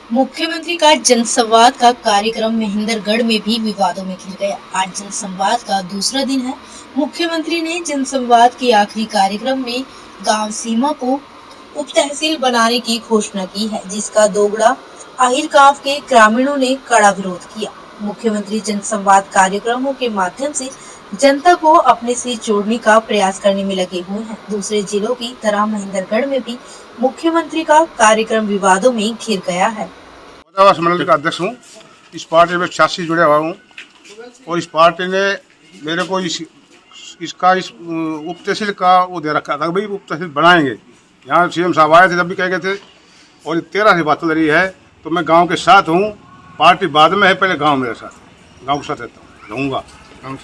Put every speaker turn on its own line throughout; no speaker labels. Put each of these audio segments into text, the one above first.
मुख्यमंत्री का जनसंवाद का कार्यक्रम महेंद्रगढ़ में भी विवादों में घिर गया। आज जनसंवाद का दूसरा दिन है। मुख्यमंत्री ने जनसंवाद के आखिरी कार्यक्रम में गांव सीमा को उप तहसील बनाने की घोषणा की है, जिसका दोगड़ा आहिर गांव के ग्रामीणों ने कड़ा विरोध किया। मुख्यमंत्री जनसंवाद कार्यक्रमों के माध्यम से जनता को अपने से जोड़ने का प्रयास करने में लगे हुए हैं। दूसरे जिलों की तरह महेंद्रगढ़ में भी मुख्यमंत्री का कार्यक्रम विवादों में घिर गया है।
मंडल का अध्यक्ष हूँ। इस पार्टी में 86 जुड़ा हुआ हूँ और इस पार्टी ने मेरे को इस उप तहसील का वो दे रखा था, भाई उप तहसील बनाएंगे। यहाँ सीएम साहब आए थे तब भी कह गए थे और 13 से बात चल रही है। तो मैं गांव के साथ हूँ, पार्टी बाद में है, पहले गांव मेरे साथ है, गांव के साथ रहता हूँ, रहूँगा।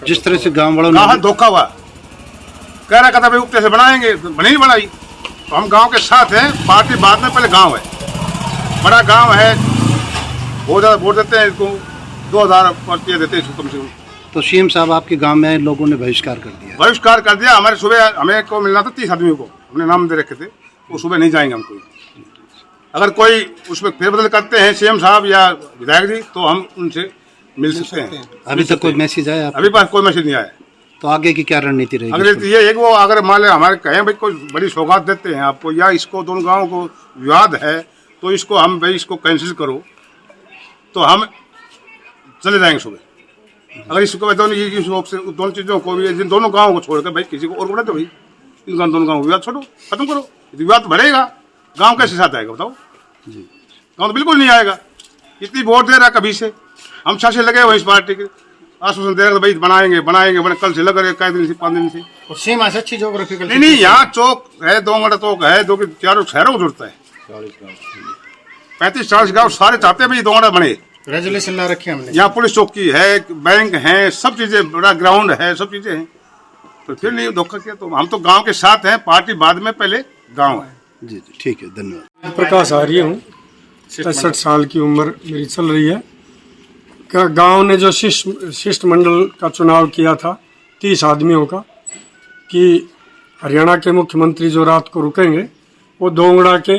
जिस तरह से गांव वालों
ने धोखा हुआ, कह रहा था भाई उप तहसील बनाएंगे, बनी नहीं बनाई। तो हम गाँव के साथ हैं, पार्टी बाद में, पहले गाँव है, बड़ा गाँव है, बहुत ज़्यादा वोट देते हैं इसको, 2000 पर्चियाँ देते हैं इसको कम से कम।
तो सीएम साहब आपके गांव में लोगों ने बहिष्कार कर दिया।
हमारे सुबह हमें को मिलना था 30 आदमियों को, हमने नाम दे रखे थे, वो सुबह नहीं जाएंगे हम कोई। अगर कोई उसमें फेरबदल करते हैं सीएम साहब या विधायक जी तो हम उनसे मिल सकते हैं।
अभी तक कोई मैसेज आया?
अभी पास कोई मैसेज नहीं आया। तो
आगे की क्या रणनीति रहेगी?
अगर ये एक वो अगर मान लें हमारे कहें भाई कोई बड़ी सौगात देते हैं आपको, या इसको दोनों गाँव को विवाद है तो इसको हम भाई इसको कैंसिल करो, तो हम चले जाएंगे सुबह। अगर इसको दोनों चीज़ों को भी, जिन दोनों गाँव को छोड़कर भाई किसी को और बना दो, भाई इन दोनों गाँव विवाद छोड़ो, खत्म करो। विवाद बढ़ेगा, गांव कैसे साथ आएगा बताओ? गांव तो बिल्कुल नहीं आएगा। इतनी वोट दे रहा कभी से, हम छह से लगे हुए इस पार्टी के, आश्वासन दे रहे भाई बनाएंगे बनाएंगे, बने कल से लग रहे, कई दिन से, 5 दिन से।
सीमा से अच्छी जोग्राफी
नहीं, यहाँ चौक है, दोंगड़ा चौक है, जो कि चारों शहरों को जुड़ता है। 35-40 गाँव सारे चाहते हैं भाई दोंगड़ा बने।
रेजोल्यूशन ला रखे हमने।
यहाँ पुलिस चौकी है, बैंक है, सब चीजें, बड़ा ग्राउंड है, सब चीजें हैं, तो फिर नहीं धोखा किया। तो हम तो गाँव के साथ हैं, पार्टी बाद में, पहले गाँव है।
जी जी ठीक है, धन्यवाद।
प्रकाश आर्य हूँ, 63 साल की उम्र मेरी चल रही है। गांव ने जो शिष्टमंडल का चुनाव किया था 30 आदमियों का, कि हरियाणा के मुख्यमंत्री जो रात को रुकेंगे वो दोंगड़ा के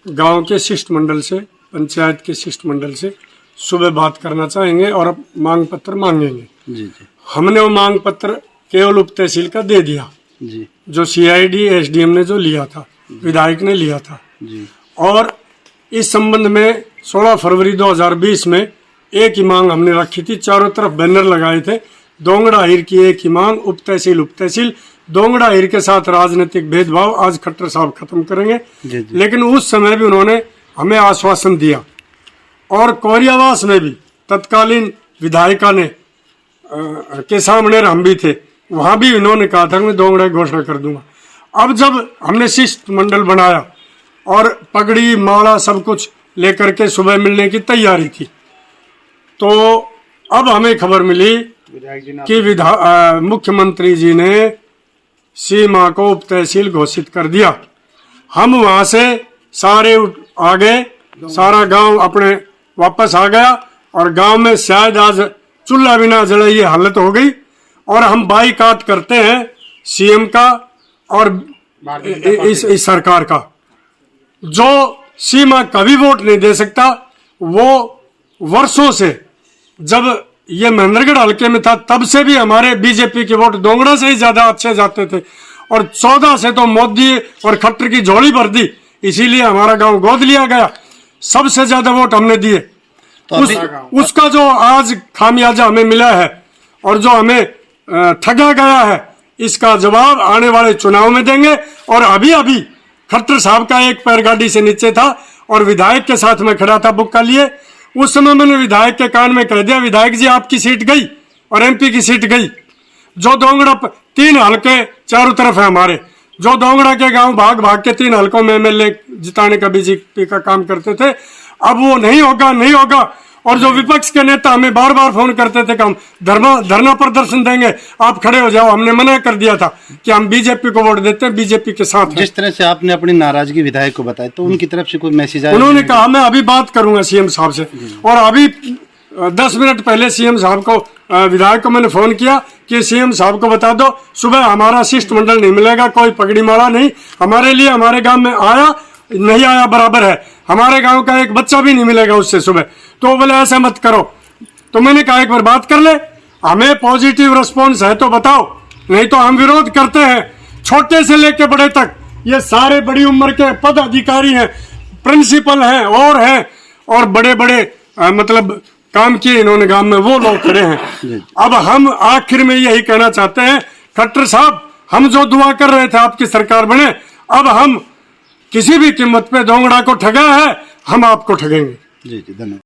गांव के शिष्टमंडल से, पंचायत के शिष्टमंडल से सुबह बात करना चाहेंगे और अब मांग पत्र मांगेंगे।
जी जी।
हमने वो मांग पत्र केवल उप तहसील का दे दिया
जी,
जो CID SDM ने जो लिया था, विधायक ने लिया था
जी।
और इस संबंध में 16 फरवरी 2020 में एक ही मांग हमने रखी थी, चारों तरफ बैनर लगाए थे, दोंगड़ा आहिर की एक ही मांग, उप तहसील। दोंगड़ा आहिर के साथ राजनीतिक भेदभाव आज खट्टर साहब खत्म करेंगे।
जी जी।
लेकिन उस समय भी उन्होंने हमें आश्वासन दिया और कोरियावास में भी तत्कालीन विधायिका ने के सामने हम भी थे, वहां भी इन्होंने कहा था मैं दोंगड़ा घोषणा कर दूंगा। अब जब हमने शिष्टमंडल बनाया और पगड़ी माला सब कुछ लेकर के सुबह मिलने की तैयारी थी, तो अब हमें खबर मिली कि मुख्यमंत्री जी ने सीमा को उप तहसील घोषित कर दिया। हम वहां से सारे आ गए, सारा गांव अपने वापस आ गया और गांव में शायद आज चूल्हा बिना जले ये हालत हो गई। और हम बाईकाट करते हैं सीएम का और इस सरकार का। जो सीमा कभी वोट नहीं दे सकता, वो वर्षों से, जब ये महेंद्रगढ़ हल्के में था तब से भी हमारे बीजेपी के वोट दोंगड़ा से ही ज्यादा अच्छे जाते थे, और 14 से तो मोदी और खट्टर की झोली भर दी, इसीलिए हमारा गांव गोद लिया गया। सबसे ज्यादा वोट हमने दिए।
तो
उसका जो आज खामियाजा हमें मिला है और जो हमें ठगा गया है, इसका जवाब आने वाले चुनाव में देंगे। और अभी खट्टर साहब का एक पैर गाड़ी से नीचे था और विधायक के साथ में खड़ा था बुक का लिए। उस समय मैंने विधायक के कान में कह दिया, विधायक जी आपकी सीट गई और MP की सीट गई। जो दोंगड़ा 3 हल्के चारों तरफ है हमारे, जो दोंगड़ा के गांव भाग के 3 हल्कों में MLA जिताने का बीजेपी का काम करते थे, अब वो नहीं होगा। और जो विपक्ष के नेता हमें बार फोन करते थे कि हम धरना प्रदर्शन देंगे, आप खड़े हो जाओ, हमने मना कर दिया था कि हम बीजेपी को वोट देते हैं, बीजेपी के साथ।
जिस तरह से आपने अपनी नाराजगी विधायक को बताई, तो उनकी तरफ से कोई मैसेज आया?
उन्होंने कहा मैं अभी बात करूंगा सीएम साहब से, और अभी 10 मिनट पहले सीएम साहब को, विधायक को मैंने फोन किया कि सीएम साहब को बता दो सुबह हमारा शिष्टमंडल नहीं मिलेगा, कोई पगड़ी माला नहीं हमारे लिए हमारे गांव में आया नहीं आया बराबर है, हमारे गांव का एक बच्चा भी नहीं मिलेगा उससे सुबह। तो बोले ऐसा मत करो। तो मैंने कहा एक बार बात कर ले, हमें पॉजिटिव रिस्पॉन्स है तो बताओ, नहीं तो हम विरोध करते हैं। छोटे से लेके बड़े तक ये सारे बड़ी उम्र के पद अधिकारी हैं, प्रिंसिपल हैं और बड़े बड़े मतलब काम किए इन्होंने गांव में, वो लोग खड़े हैं। अब हम आखिर में यही कहना चाहते हैं, खट्टर साहब, हम जो दुआ कर रहे थे आपकी सरकार बने, अब हम किसी भी कीमत पे दोंगड़ा को ठगा है, हम आपको ठगेंगे।
जी जी, धन्यवाद।